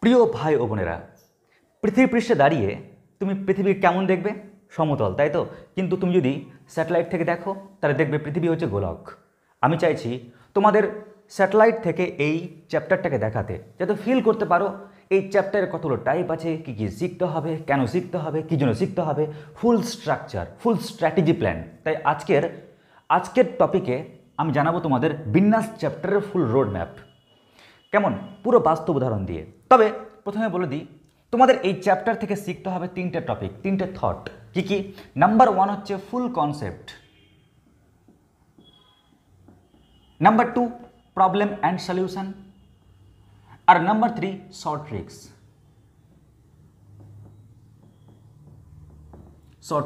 প্রিয় ভাই ও বোনেরা, পৃথিবী পৃষ্ঠে দাঁড়িয়ে তুমি পৃথিবী কেমন দেখবে? সমতল, তাই তো? কিন্তু তুমি যদি স্যাটেলাইট থেকে দেখো তাহলে দেখবে পৃথিবী হচ্ছে গোলক। আমি চাইছি তোমাদের স্যাটেলাইট থেকে এই চ্যাপ্টারটাকে দেখাতে, যাতে ফিল করতে পারো এই চ্যাপ্টারের কতগুলো টাইপ আছে, কী কী শিখতে হবে, কেন শিখতে হবে, কী জন্য শিখতে হবে, ফুল স্ট্রাকচার, ফুল স্ট্র্যাটেজি প্ল্যান। তাই আজকের টপিকে আমি জানাবো তোমাদের বিন্যাস চ্যাপ্টারের ফুল রোড ম্যাপ। কেমন? পুরো বাস্তব উদাহরণ দিয়ে। তবে প্রথমে বলে দিই, তোমাদের এই চ্যাপ্টার থেকে শিখতে হবে তিনটে টপিক, তিনটে থট। কি কি? নাম্বার 1 হচ্ছে full concept, number 2 problem and solution, আর নাম্বার 3 শর্ট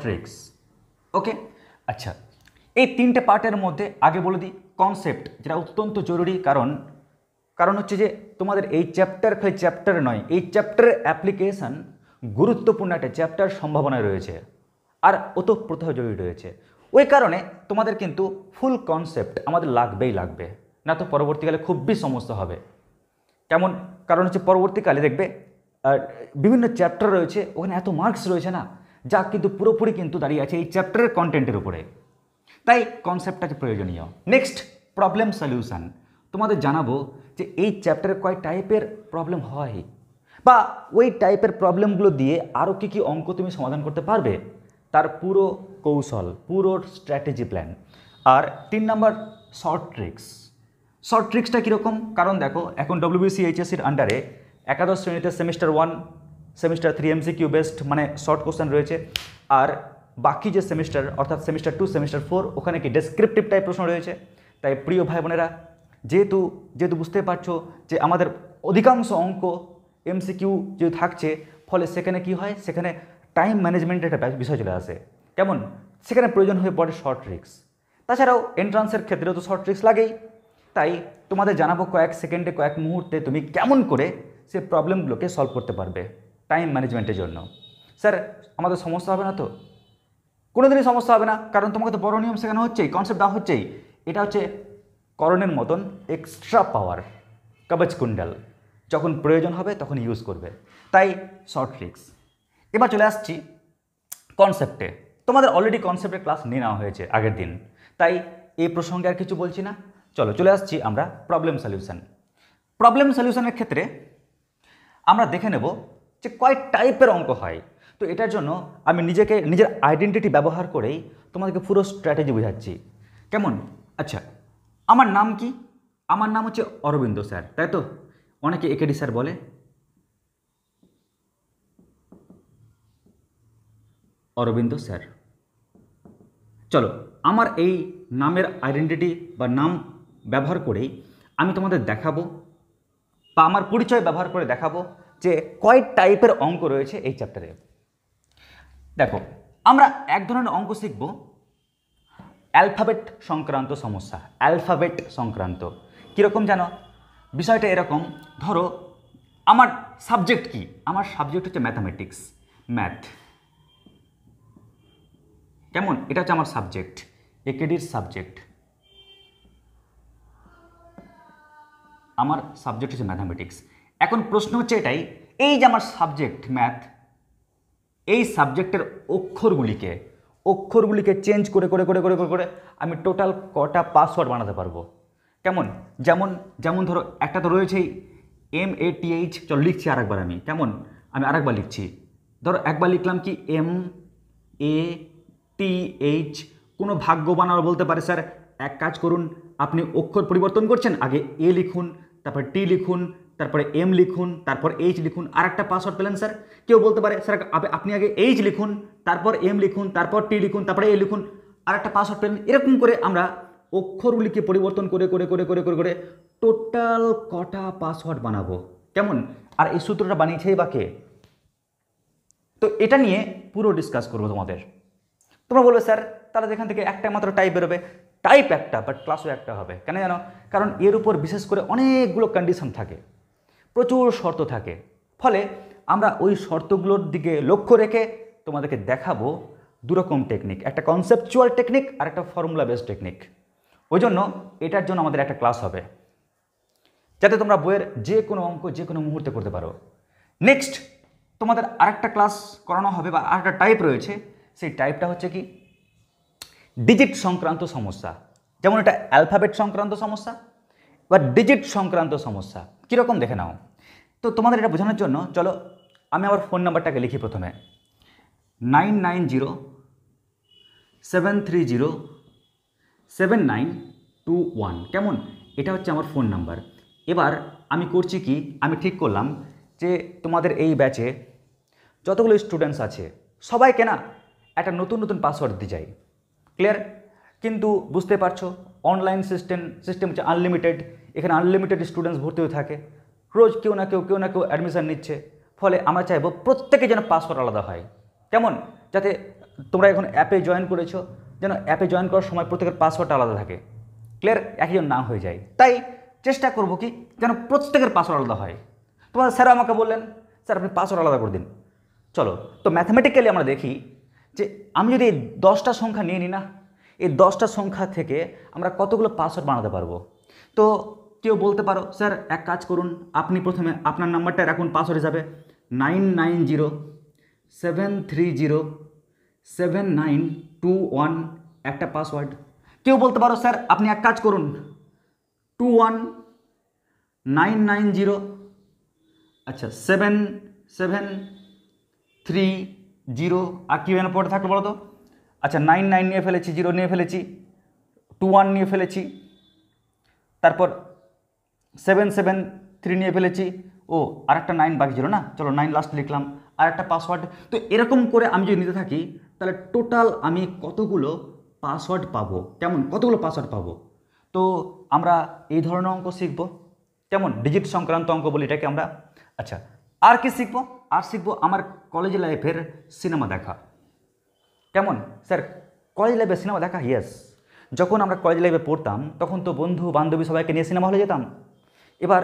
ট্রিক্স। ওকে, আচ্ছা, এই তিনটে পার্টের মধ্যে আগে বলে দিই কনসেপ্ট, যেটা অত্যন্ত জরুরি। কারণ হচ্ছে যে তোমাদের এই চ্যাপ্টার খালি চ্যাপ্টার নয়, এই চ্যাপ্টারের অ্যাপ্লিকেশন গুরুত্বপূর্ণ একটা চ্যাপ্টার সম্ভাবনায় রয়েছে, আর ওতপ্রোত জরুরি রয়েছে। ওই কারণে তোমাদের কিন্তু ফুল কনসেপ্ট আমাদের লাগবে, না তো পরবর্তীকালে খুবই সমস্যা হবে। কেমন? কারণ হচ্ছে পরবর্তীকালে দেখবে বিভিন্ন চ্যাপ্টার রয়েছে, ওখানে এত মার্কস রয়েছে না, যা কিন্তু পুরোপুরি কিন্তু দাঁড়িয়ে আছে এই চ্যাপ্টারের কন্টেন্টের উপরে। তাই কনসেপ্টটা প্রয়োজনীয়। Next, problem solution. তোমাদের জানাবো যে এই চ্যাপ্টারে কয় টাইপের প্রবলেম হয়, বা ওই টাইপের প্রবলেমগুলো দিয়ে আরও কী কী অঙ্ক তুমি সমাধান করতে পারবে, তার পুরো কৌশল, পুরো স্ট্র্যাটেজি প্ল্যান। আর 3 নাম্বার শর্ট ট্রিক্সটা কীরকম? কারণ দেখো, এখন WBCHSCর আন্ডারে একাদশ শ্রেণীতে সেমিস্টার 1, সেমিস্টার 3 MCQ বেস্ট মানে শর্ট কোশ্চেন রয়েছে, আর বাকি যে সেমিস্টার অর্থাৎ সেমিস্টার 2, সেমিস্টার 4 ওখানে কি ডেসক্রিপটিভ টাইপ প্রশ্ন রয়েছে। তাই প্রিয় ভাই বোনেরা, যেহেতু বুঝতে পারছো যে আমাদের অধিকাংশ অঙ্ক MCQ যেহেতু থাকছে, ফলে সেখানে কি হয়, সেখানে টাইম ম্যানেজমেন্টের একটা বিষয় চলে আসে। কেমন? সেখানে প্রয়োজন হয়ে পড়ে শর্ট ট্রিক্স। তাছাড়াও এন্ট্রান্সের ক্ষেত্রেও তো শর্ট ট্রিক্স লাগেই। তাই তোমাদের জানাবো কয়েক সেকেন্ডে, কয়েক মুহূর্তে তুমি কেমন করে সে প্রবলেমগুলোকে সলভ করতে পারবে টাইম ম্যানেজমেন্টের জন্য। স্যার, আমাদের সমস্যা হবে না তো? কোনোদিনই সমস্যা হবে না, কারণ তোমাকে তো বড় নিয়ম শেখানো হচ্ছেই, কনসেপ্ট দেওয়া হচ্ছেই। এটা হচ্ছে করণের মতন এক্সট্রা পাওয়ার, কবচ কুণ্ডল, যখন প্রয়োজন হবে তখন ইউজ করবে। তাই শর্ট ট্রিক্স। এবার চলে আসছি কনসেপ্টে। তোমাদের অলরেডি কনসেপ্টের ক্লাস নিয়ে নেওয়া হয়েছে আগের দিন, তাই এই প্রসঙ্গে আর কিছু বলছি না। চলে আসছি আমরা প্রবলেম সলিউশনের ক্ষেত্রে আমরা দেখে নেব যে কয় টাইপের অঙ্ক হয়। তো এটার জন্য আমি নিজের আইডেন্টিটি ব্যবহার করেই তোমাদেরকে পুরো স্ট্র্যাটেজি বোঝাচ্ছি। কেমন? আচ্ছা, আমার নাম কি? আমার নাম হচ্ছে অরবিন্দ স্যার, তাই তো? অনেকে একেডি স্যার বলে। অরবিন্দ স্যার। চলো, আমার এই নামের আইডেন্টিটি বা নাম ব্যবহার করেই আমি তোমাদের দেখাবো, বা আমার পরিচয় ব্যবহার করে দেখাবো যে কয় টাইপের অঙ্ক রয়েছে এই চ্যাপ্টারে। দেখো, আমরা এক ধরনের অঙ্ক শিখব অ্যালফাবেট সংক্রান্ত সমস্যা। অ্যালফাবেট সংক্রান্ত কীরকম জানো? বিষয়টা এরকম, ধরো আমার সাবজেক্ট কি? আমার সাবজেক্ট হচ্ছে ম্যাথামেটিক্স, ম্যাথ। কেমন? এটা হচ্ছে আমার সাবজেক্ট, একেডির সাবজেক্ট। আমার সাবজেক্ট হচ্ছে ম্যাথামেটিক্স। এখন প্রশ্ন হচ্ছে এটাই, এই যে আমার সাবজেক্ট ম্যাথ, এই সাবজেক্টের অক্ষরগুলিকে চেঞ্জ করে করে করে করে করে আমি টোটাল কটা পাসওয়ার্ড বানাতে পারবো। কেমন? যেমন ধরো একটা তো রয়েছেই MATH। চলো লিখছি আরেকবার আমি। কেমন? আমি আরেকবার লিখছি। ধরো একবার লিখলাম কি MATH। কোনো ভাগ্য বানানো বলতে পারে স্যার এক কাজ করুন, আপনি অক্ষর পরিবর্তন করছেন, আগে A লিখুন, তারপর T লিখুন, তারপরে M লিখুন, তারপর H লিখুন, আর একটা পাসওয়ার্ড পেলেন স্যার। কেউ বলতে পারে স্যার আপনি আগে H লিখুন, তারপর M লিখুন, তারপর T লিখুন, তারপরে A লিখুন, আর একটা পাসওয়ার্ড পেলেন। এরকম করে আমরা অক্ষরগুলিকে পরিবর্তন করে করে করে করে করে করে টোটাল কটা পাসওয়ার্ড বানাবো। কেমন? আর এই সূত্রটা বানিয়েছেই বা কে? তো এটা নিয়ে পুরো ডিসকাস করবো তোমাদের। তোমরা বলবে স্যার তাহলে এখান থেকে একটা মাত্র টাইপ বেরোবে। টাইপ একটা, বাট ক্লাসও একটা হবে। কেন জানো? কারণ এর উপর বিশেষ করে অনেকগুলো কন্ডিশন থাকে, প্রচুর শর্ত থাকে। ফলে আমরা ওই শর্তগুলোর দিকে লক্ষ্য রেখে তোমাদেরকে দেখাবো দুরকম টেকনিক, একটা কনসেপচুয়াল টেকনিক আর একটা ফর্মুলা বেসড টেকনিক। ওই জন্য এটার জন্য আমাদের একটা ক্লাস হবে, যাতে তোমরা বইয়ের যে কোনো অঙ্ক যে কোনো মুহূর্তে করতে পারো। নেক্সট তোমাদের আরেকটা ক্লাস করানো হবে বা আরেকটা টাইপ রয়েছে, সেই টাইপটা হচ্ছে কি ডিজিট সংক্রান্ত সমস্যা। যেমন এটা অ্যালফাবেট সংক্রান্ত সমস্যা বা ডিজিট সংক্রান্ত সমস্যা। কীরকম দেখে নাও। তো তোমাদের এটা বোঝানোর জন্য চলো আমি আমার ফোন নাম্বারটাকে লিখি প্রথমে 9907307921। কেমন, এটা হচ্ছে আমার ফোন নাম্বার। এবার আমি করছি কি, আমি ঠিক করলাম যে তোমাদের এই ব্যাচে যতগুলো স্টুডেন্টস আছে সবাইকে না একটা নতুন নতুন পাসওয়ার্ড দিতে চাই। ক্লিয়ার? কিন্তু বুঝতে পারছো অনলাইন সিস্টেম হচ্ছে আনলিমিটেড, এখানে আনলিমিটেড স্টুডেন্টস ভর্তি হয়ে থাকে, রোজ কেউ না কেউ অ্যাডমিশন নিচ্ছে। ফলে আমরা চাইবো প্রত্যেকে যেন পাসওয়ার্ড আলাদা হয়। কেমন, যাতে তোমরা এখন অ্যাপে জয়েন করেছো, যেন অ্যাপে জয়েন করার সময় প্রত্যেকের পাসওয়ার্ডটা আলাদা থাকে। ক্লিয়ার? একজন না হয়ে যায়। তাই চেষ্টা করবো কি যেন প্রত্যেকের পাসওয়ার্ড আলাদা হয়। তোমাদের স্যার আমাকে বললেন স্যার আপনি পাসওয়ার্ড আলাদা করে দিন। চলো, তো ম্যাথমেটিক্যালি আমরা দেখি যে আমি যদি এই 10টা সংখ্যা নিয়ে নিই না, এই 10টা সংখ্যা থেকে আমরা কতগুলো পাসওয়ার্ড বানাতে পারবো। তো কেউ বলতে পারো স্যার এক কাজ করুন, আপনি প্রথমে আপনার নাম্বারটা রাখুন পাসওয়ার্ড হিসাবে 9907307921 একটা পাসওয়ার্ড। কেউ বলতে পারো স্যার আপনি এক কাজ করুন 21990 আচ্ছা 7730 আর কি যেন পড়ে থাকলো বলো তো। আচ্ছা 99 নিয়ে ফেলেছি, 0 নিয়ে ফেলেছি, 21 নিয়ে ফেলেছি, তারপর 773 নিয়ে ফেলেছি, ও আরেকটা 9 বাকি ছিল না, চলো 9 লাস্ট লিখলাম, আর একটা পাসওয়ার্ড। তো এরকম করে আমি যদি নিতে থাকি তাহলে টোটাল আমি কতগুলো পাসওয়ার্ড পাবো, কেমন কতগুলো পাসওয়ার্ড পাবো। তো আমরা এই ধরনের অঙ্ক শিখবো, কেমন ডিজিট সংক্রান্ত অঙ্ক বলি এটাকে আমরা। আচ্ছা আর কি শিখবো, আর শিখবো আমার কলেজ লাইফের সিনেমা দেখা। কেমন স্যার কলেজ লাইফে সিনেমা দেখা? ইয়েস, যখন আমরা কলেজ লাইফে পড়তাম তখন তো বন্ধু বান্ধবী সবাইকে নিয়ে সিনেমা হলে যেতাম। এবার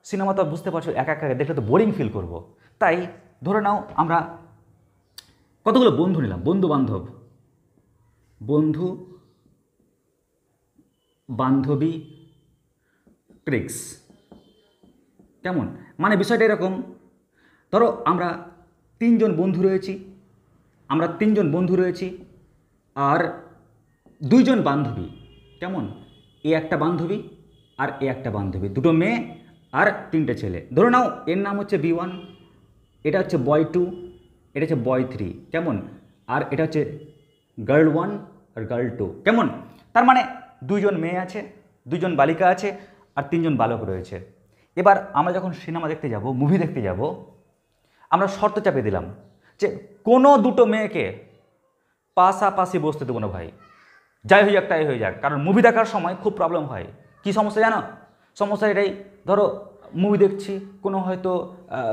সিনেমা তো বুঝতে পারছো একা একা দেখলে তো বোরিং ফিল করব। তাই ধরে নাও আমরা কতগুলো বন্ধু নিলাম, বন্ধু বান্ধবী ট্রিক্স। কেমন, মানে বিষয়টা এরকম, ধরো আমরা তিনজন বন্ধু রয়েছি আর দুইজন বান্ধবী। কেমন, এ একটা বান্ধবী আর এ একটা বান্ধবী, দুটো মেয়ে আর তিনটে ছেলে। ধরে নাও এর নাম হচ্ছে B1, এটা হচ্ছে বয় 2, এটা হচ্ছে বয় 3। কেমন, আর এটা হচ্ছে গার্ল 1 আর গার্ল 2। কেমন, তার মানে দুইজন মেয়ে আছে, দুইজন বালিকা আছে আর তিনজন বালক রয়েছে। এবার আমরা যখন সিনেমা দেখতে যাব, মুভি দেখতে যাব, আমরা শর্ত চাপিয়ে দিলাম যে কোনো দুটো মেয়েকে পাশাপাশি বসতে দেবো না ভাই, যাই হয়ে যাক তাই হয়ে যাক। কারণ মুভি দেখার সময় খুব প্রবলেম হয়। কি সমস্যা জানো? সমস্যা এটাই, ধরো মুভি দেখছি, কোনো হয়তো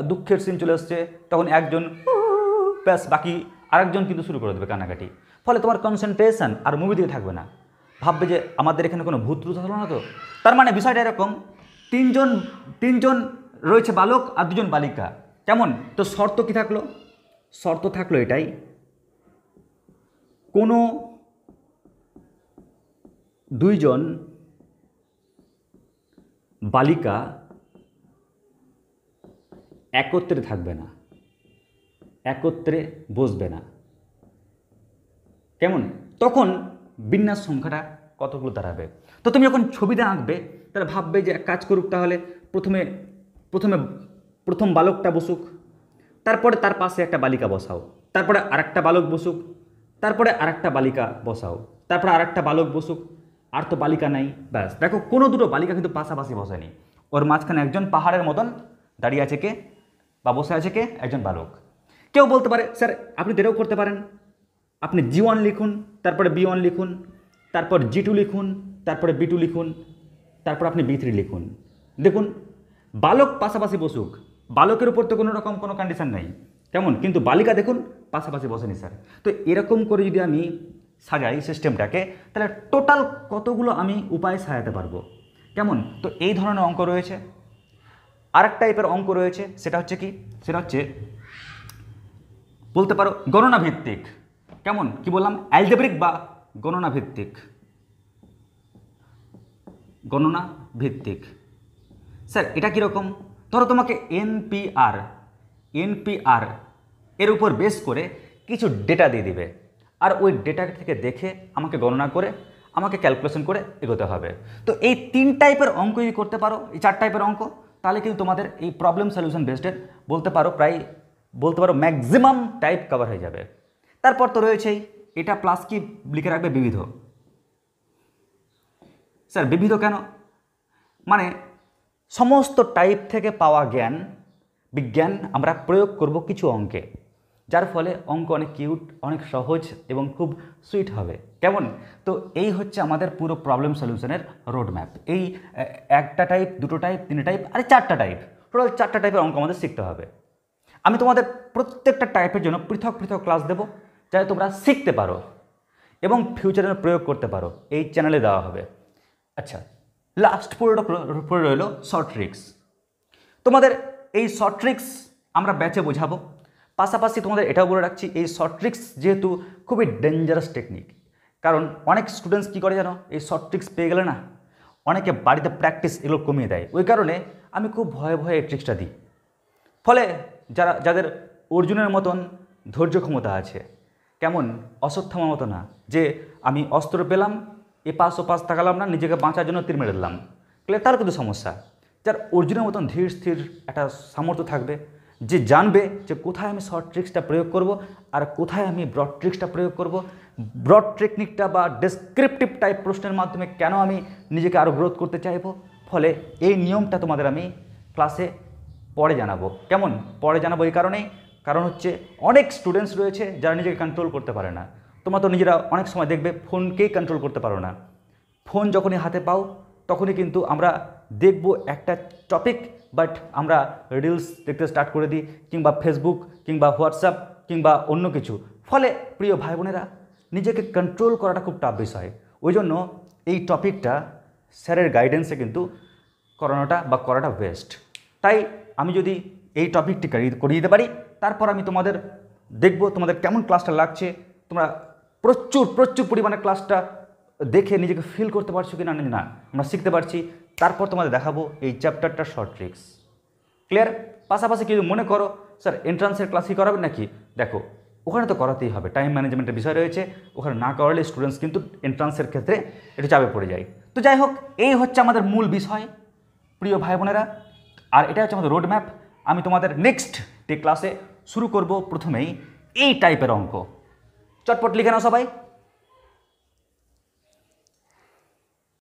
দুঃখের সিন চলে আসছে, তখন একজন ব্যাস, বাকি আরেকজন কিন্তু শুরু করে দেবে কান্নাকাটি। ফলে তোমার কনসেন্ট্রেশন আর মুভি দিকে থাকবে না, ভাববে যে আমাদের এখানে কোনো ভূত টুত হলো না তো। তার মানে বিষয়টা এরকম, তিনজন রয়েছে বালক আর দুজন বালিকা। কেমন, তো শর্ত কি থাকলো? শর্ত থাকলো এটাই, কোনো দুইজন বালিকা একত্রে থাকবে না, একত্রে বসবে না। কেমন, তখন বিন্যাস সংখ্যাটা কতগুলো দাঁড়াবে। তো তুমি যখন ছবিটা আঁকবে তাহলে ভাববে যে এক কাজ করুক, তাহলে প্রথম বালকটা বসুক, তারপরে তার পাশে একটা বালিকা বসাও, তারপরে আরেকটা বালক বসুক, তারপরে আরেকটা বালিকা বসাও, তারপরে আরেকটা বালক বসুক, আর তো বালিকা নাই। ব্যাস, দেখো কোনো দুটো বালিকা কিন্তু পাশাপাশি বসেনি, ওর মাঝখানে একজন পাহাড়ের মতন দাঁড়িয়ে আছে কে বা বসে আছে কে, একজন বালক। কেউ বলতে পারে স্যার আপনি এটাও করতে পারেন, আপনি G1 লিখুন, তারপরে B1 লিখুন, তারপর G2 লিখুন, তারপরে B2 লিখুন, তারপর আপনি B3 লিখুন। দেখুন বালক পাশাপাশি বসুক, বালকের উপর তো কোনো রকম কোনো কন্ডিশন নেই। কেমন, কিন্তু বালিকা দেখুন পাশাপাশি বসেনি স্যার। তো এরকম করে যদি আমি সাজাই সিস্টেমটাকে, তাহলে টোটাল কতগুলো আমি উপায় সাজাতে পারবো। কেমন, তো এই ধরনের অঙ্ক রয়েছে। আরেক টাইপের অঙ্ক রয়েছে, সেটা হচ্ছে কি, সেটা হচ্ছে বলতে পারো গণনা ভিত্তিক। কেমন, কি বললাম, অ্যালজেব্রিক বা গণনা ভিত্তিক। স্যার এটা কীরকম, ধরো তোমাকে NPR এনপিআর এর উপর বেস করে কিছু ডেটা দিয়ে দিবে, আর ওই ডেটা থেকে দেখে আমাকে গণনা করে আমাকে ক্যালকুলেশন করে এগোতে হবে। তো এই 3 টাইপের অঙ্ক যদি করতে পারো, এই 4 টাইপের অঙ্ক, তাহলে কিন্তু তোমাদের এই প্রবলেম সলিউশন বেসডের বলতে পারো ম্যাক্সিমাম টাইপ কভার হয়ে যাবে। তারপর তো রয়েছেই এটা প্লাস কি লিখে রাখবে বিবিধ। স্যার বিবিধ কেন? মানে সমস্ত টাইপ থেকে পাওয়া বিজ্ঞান আমরা প্রয়োগ করব কিছু অঙ্কে, যার ফলে অঙ্ক অনেক কিউট, অনেক সহজ এবং খুব সুইট হবে। কেমন? তো এই হচ্ছে আমাদের পুরো প্রবলেম সলিউশনের রোড ম্যাপ। এই একটা টাইপ, দুটো টাইপ, 3 টাইপ, আর 4টা টাইপ, টোটাল 4টা টাইপের অঙ্ক আমাদের শিখতে হবে। আমি তোমাদের প্রত্যেকটা টাইপের জন্য পৃথক পৃথক ক্লাস দেবো, যাতে তোমরা শিখতে পারো এবং ফিউচারে প্রয়োগ করতে পারো। এই চ্যানেলে দেওয়া হবে। আচ্ছা, লাস্ট পড়ে রইল শর্ট ট্রিক্স। তোমাদের এই শর্ট ট্রিক্স আমরা ব্যাচে বোঝাবো। পাশাপাশি তোমাদের এটাও বলে রাখছি, এই শর্ট ট্রিক্স যেহেতু খুবই ডেঞ্জারাস টেকনিক, কারণ অনেক স্টুডেন্টস কী করে জানো, এই শর্ট ট্রিক্স পেয়ে গেলে না অনেকে বাড়িতে প্র্যাকটিস এগুলো কমিয়ে দেয়। ওই কারণে আমি খুব ভয়ে ভয়ে এই ট্রিক্সটা দিই। ফলে যাদের অর্জুনের মতন ধৈর্য ক্ষমতা আছে, কেমন অশ্বত্থামার মতো না যে আমি অস্ত্র পেলাম, এপাশ ওপাশ তাকালাম না, নিজেকে বাঁচার জন্য তীর মেরে দিলাম, তার কিন্তু সমস্যা। যার অর্জুনের মতন ধীর স্থির একটা সামর্থ্য থাকবে, যে জানবে যে কোথায় আমি শর্ট ট্রিক্সটা প্রয়োগ করব আর কোথায় আমি ব্রড ট্রিক্সটা প্রয়োগ করব, ব্রড টেকনিকটা বা ডেসক্রিপটিভ টাইপ প্রশ্নের মাধ্যমে কেন আমি নিজেকে আরও গ্রোথ করতে চাইবো। ফলে এই নিয়মটা তোমাদের আমি ক্লাসে পরে জানাবো। কেমন? পরে জানাবো এই কারণেই, কারণ হচ্ছে অনেক স্টুডেন্টস রয়েছে যারা নিজেকে কন্ট্রোল করতে পারে না। তোমরা তো নিজেরা অনেক সময় দেখবে ফোনকেই কন্ট্রোল করতে পারো না। ফোন যখনই হাতে পাও তখনই কিন্তু আমরা দেখব একটা টপিক, বাট আমরা রিলস দেখতে স্টার্ট করে দিই, কিংবা ফেসবুক, কিংবা হোয়াটসঅ্যাপ, কিংবা অন্য কিছু। ফলে প্রিয় ভাই বোনেরা, নিজেকে কন্ট্রোল করাটা খুব টাফ বিষয়। ওই জন্য এই টপিকটা স্যারের গাইডেন্সে কিন্তু করাটা বেস্ট। তাই আমি যদি এই টপিকটি করিয়ে দিতে পারি, তারপর আমি তোমাদের দেখব তোমাদের কেমন ক্লাসটা লাগছে, তোমরা প্রচুর পরিমাণে ক্লাসটা দেখে নিজেকে ফিল করতে পারছো কি না আমরা শিখতে পারছি। তারপর তোমাদের দেখাবো এই চ্যাপ্টারটা শর্ট ট্রিক্স। ক্লিয়ার? পাশাপাশি কি মনে করো স্যার এন্ট্রান্সের ক্লাস কি করাবেন নাকি? দেখো, ওখানে তো করাতেই হবে, টাইম ম্যানেজমেন্টের বিষয় রয়েছে, ওখানে না করালে স্টুডেন্টস কিন্তু এন্ট্রান্সের ক্ষেত্রে একটু চাপে পড়ে যায়। তো যাই হোক, এই হচ্ছে আমাদের মূল বিষয় প্রিয় ভাই বোনেরা, আর এটা হচ্ছে আমাদের রোড ম্যাপ। আমি তোমাদের নেক্সট ক্লাসে শুরু করব প্রথমেই এই টাইপের অঙ্ক। চটপট লিখে নাও সবাই।